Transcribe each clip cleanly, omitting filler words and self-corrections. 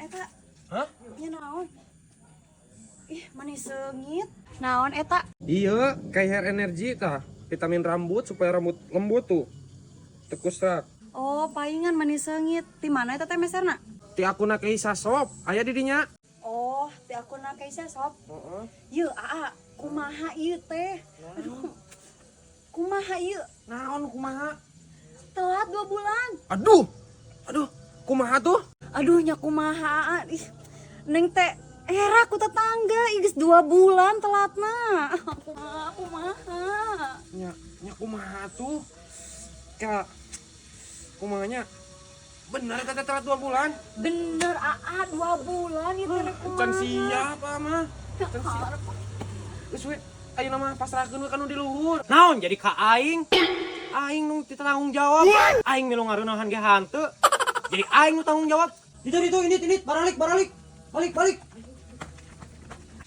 eta? Hah? Nya naon? Ih, manis seungit. Naon eta? Iya, kayak hair energy tah. Vitamin rambut supaya rambut lembut tuh. Tekus rak. Oh, paingan manis seungit. Di mana eta teh meserna? Ti aku nak Keisa Shop, aya di dinya. Oh, di akunna Keisa Shop. Heeh. Yeuh, aa, kumaha ieu teh? Aduh. Kumaha ieu? Naon kumaha? Telat 2 bulan. Aduh. Aduh, kumaha tuh? Aduh, nya kumaha? Ih, Neng teh era ku tetangga, geus 2 bulan telatna. Kumaha? Nya kumaha tuh? Ka kumahanya bener kata telat 2 bulan. Bener, aa 2 bulan itu teh kumaha? Can siapa mah? Can siapa? Geus we, ayeuna mah pasrahkeun we ka nu di luhur. Naon jadi ka aing? Aing nu tanggung jawab. Aing milu ngareunahan ge hanteu. Jadi aing nu tanggung jawab. Itu ini balik. Balik.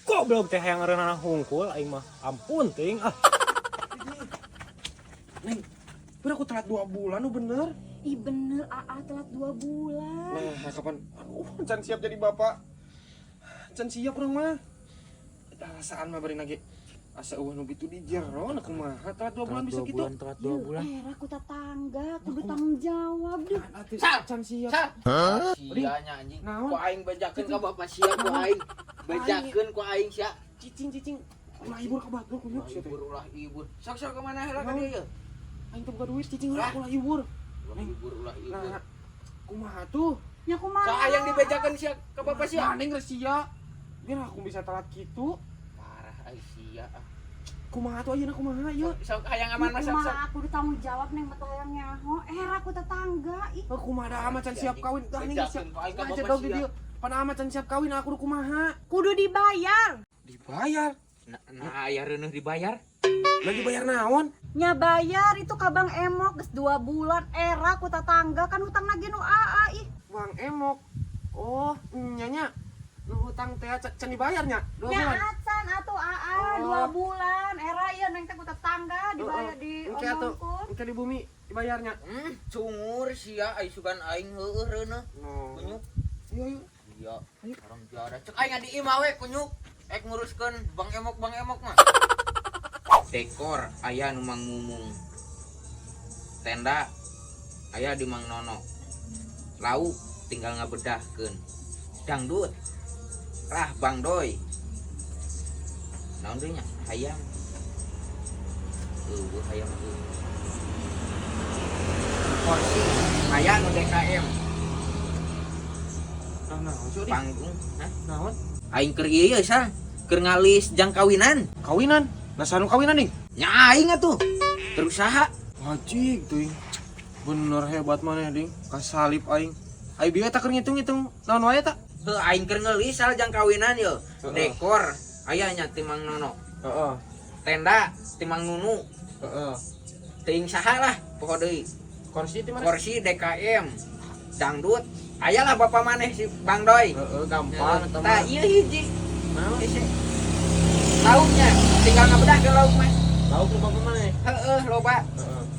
Goblok teh hayang ngareunana hungkul aing mah. Ampun ting. Ah. Neng, bener aku telat 2 bulan nu bener. Ih bener, aa telat 2 bulan. Nah, kapan? Aduh, can siap jadi bapak. Can siap urang mah. Rasaan mah bari nage. Asa eueuh nu bitu di jero na kumaha telat 2 bulan bisa gitu. Telat 2 bulan. Era ku tetangga, kudu tanggung jawab deh. Can siap. Sianya anjing. Naon? Ku aing bejakeun ka bapak sia ku aing. Bejakeun ku aing sia. Cicing. Ulah hibur ka batur kunyuk sia teh. Ulah ibur. Sok ka mana heula ka dieu? Aing teu boga duit cicing ulah hibur. Ulah ibur. Nah, kumaha tuh? Nya kumaha? Sok hayang dibejakeun sia ka bapak sia. Neng geus sia. Biar aku bisa telat kitu. Parah ai sia. Kumaha tuh ayeuna kumaha ieu? Sok hayang aman mah sok. Kumaha aku ditanggung jawab neng mata hayang nyaho. Era ku tetangga. Ih, Kumaha da amat can siap kawin. Dah ning siap. Bejakeun ku aing ka Aja bapak dog di sia. dieu. Pan amat can siap kawin aku kumaha? kudu dibayar. Dibayar. Nah, aya reuneuh dibayar. Lagi bayar naon? Nya bayar itu ka Bang Emok geus 2 bulan. Era ku tetangga kan hutang lagi nu aa ih. Bang Emok. Oh, nyanya. Lu hutang teh can dibayarnya 2 Nya bulan. acan atuh aa Oh. 2 bulan. Era ieu neng teh ku tetangga dibayar di Engke atuh, omongkeun. engke di bumi dibayarnya. Cungur sia ai sugan aing heueuh reuneuh. No. Kunyuk. Iya. Iya, orang jara. Cek aing di imah we kunyuk. Ek nguruskeun Bang Emok mah. Dekor aya nu Mang Mumung. Tenda aya di Mang Nono. Lauk tinggal ngabedahkeun. Dangdut rah Bang Doy. Naon deui nya? Hayam. Hayam eueuh. Kursi aya nu DKM. Nah, jadi Panggung, hah? naon? Aing keur ieu sang, keur ngalis jang kawinan. Kawinan. Nah, sanu kawinan nih. Nya aing atuh. Berusaha. Wajib tuh. Bener hebat maneh ding. Kasalip aing. Aing bieu tak keur ngitung-ngitung naon wae tak? Heuh aing keur ngeulis sal jang kawinan ye. Heeh. Dekor aya nya ti Mang Nono. Heeh. Tenda ti Mang Nunu. Heeh. Teuing saha lah poho deui. Kursi di mana? Kursi DKM. Dangdut aya lah bapak maneh si Bang Doy. Heeh, gampang eta Tah mah. ieu hiji. Naon? Ese. Lauknya tinggal ngabedah ke lauk mah. Lauk lu bapak maneh. Heeh loba.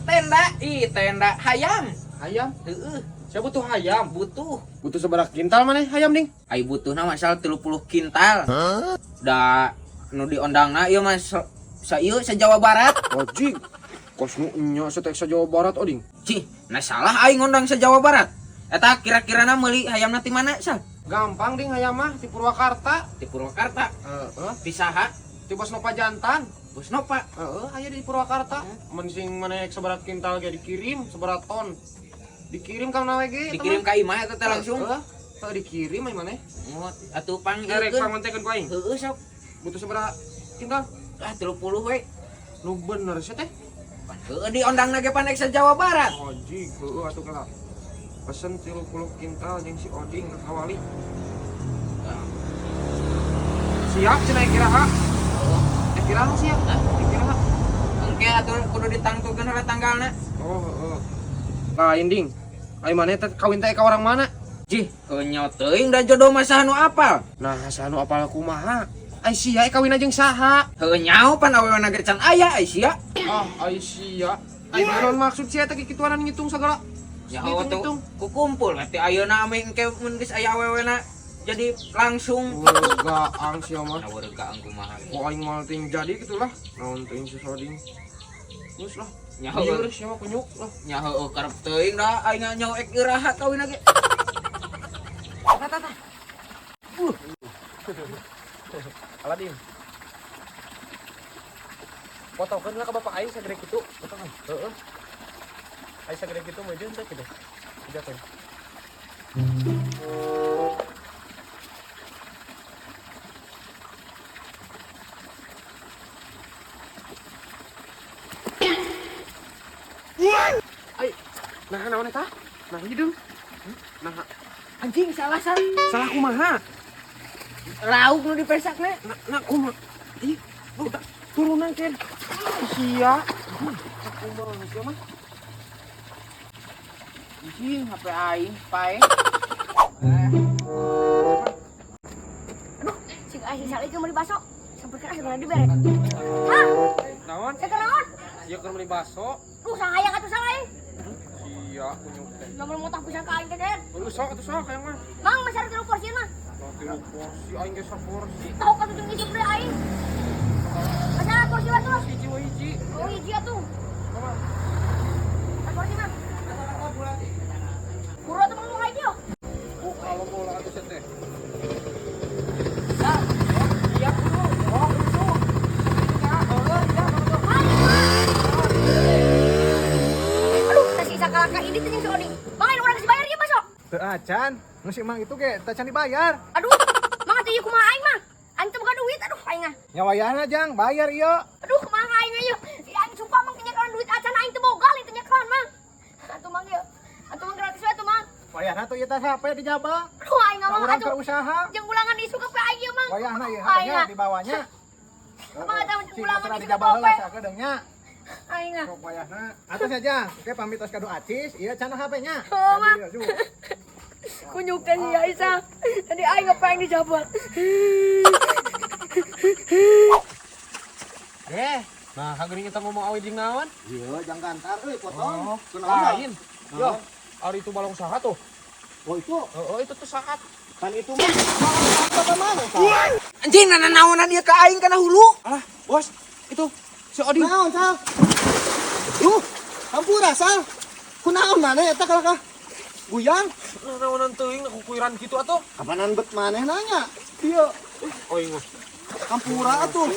Heeh. Tenda hayam. Ayam. Heeh Saya butuh ayam. butuh. Butuh seberapa kintal maneh ayam ding? Ai butuhna masal 30 kintal. Da nu diondangna ieu mah sa ieu sa Jawa Barat. Wajib. Kos nu nya satek sa Jawa Barat oding. Cih, nah salah aing ngondang sa Jawa Barat. Eta kira-kirana meuli hayamna ti mana sal? Gampang ding ayam mah di Purwakarta. Ti Purwakarta. Heeh. Ti saha? Di Bos Nova Jantan. Bos Nova. Heeh, aya di Purwakarta. Men sing maneh seberat kintal ge dikirim, seberat ton. Dikirim ka nawe ge. Dikirim ka imah eta teh langsung. Heeh. Teu dikirim ai maneh. Oh, atuh pang Erek ieukeun. pangontekeun ku aing. Heueuh sok. Butuh seberapa kintal? Ah 30 we. Nu bener sih teh. Pan heueuh diondangna ge panek sa Jawa Barat. Wajib, heueuh atuh kala. Pesen 30 kintal jeung si Oding ke Kawali. Siap cenah kiraha. Kiraha siap. Kiraha. Engke atuh kudu ditangtukeun heula tanggalna. Oh, heeh. Lain ding. Ai maneh teh kawin teh ka urang mana? Jih, heunya teuing da jodoh mah saha nu apal. Nah, sanu apal kumaha? Ai sia kawin jeung saha? Heueuh nyao pan awewe geus can aya ai sia. Ah, ai sia. Ai naon maksud sia teh kikituanan ngitung segala? Ya Allah tuh Ngitung. kukumpul berarti ayeuna ame engke mun geus aya awewena jadi langsung Gaang sia mah. Nawargaan kumaha. Kok aing mah ting jadi gitulah. Naon teuing susoding. Terus lah. Nyaho Liur sia mah kunyuk lah. nyaho karep teuing da aing nyahoek iraha kawin lagi. Aladin. Potokeun lah ka bapak aing sagede kitu. Potongan. Heeh. Aing sagede kitu mah jeung teh kitu. Tidak teh. Ai, nah naon eta? Nah hideung. Nah, Anjing salah san. salah kumaha? Lauk nu dipesakna. Nah kumaha? Ih, kita turunan Ken. Sia. Kumaha sia mah? Anjing HP aing pae. Aduh, si Asyik sakit ke beli baso. Sampai kena segala dibere. Hah? Naon? Saya kenaon? Ieu keur meuli baso. Sayang atuh salah. Sia kunyuk teh. Lamun mau tak bisa ka aing teh, Den. Sok atuh sok yang mah. Mang masyarakat tilu porsi mah. Tilu porsi aing ge saporsi. Tahu ka tuh ngisi beli aing. Masyarakat porsi mah tuh. Hiji we hiji. Oh, hiji atuh. Apa? Tak porsi mah. Buru atuh mang hiji yo. Oh, kalau bola atuh teh. Aduh, tak sisa kalaka ini teh si Odi. Mangain orang geus bayar ieu baso. Teu acan, nu si Mang itu ge teu can dibayar. Aduh, mang atuh ieu kumaha aing mah? Aing teh boga duit, aduh aing ah. Nyawayana jang bayar ieu. Aduh, kumaha aing ieu? Si aing sumpah mang kenyakan duit acan aing teh boga li tenyakan mang. Atuh mang ieu. Atuh mang gratis we atuh mang. Wayahna tuh ieu teh sape dijaba. Aduh aing mah Urang atuh. keur usaha. Jeung ulangan isu ke aing ieu mang. Wayahna ieu Aing hatenya ah. dibawanya. Emang ada Si ulangan masalah isu ke dijaba heula sakedeungnya. Aing ah. Sok wayahna. Atos ya jang. Oke pamit tos kadu Acis, ieu can HP-nya. Oh, Mang. Tadi, aduh. Kunyuk teh si Aisyah. Tadi aing ngapain dijabat. Nah, kageuning kita ngomong awe jeung naon? Ieu jang kantar euy potong. Lain. Yo, ari itu balong saha tuh? Oh itu, Heeh, itu tuh saat. kan itu mah apa mana? Anjing naonan dia ka aing kana hulu. Alah, bos, itu si Odi. Naon sal? Duh, hampura sal. Kunaon maneh eta kalaka? Buyang, Naonan teuing kukuiran kitu atuh. kapanan bet maneh nanya? Ieu, Oh, ingus. hampura atuh.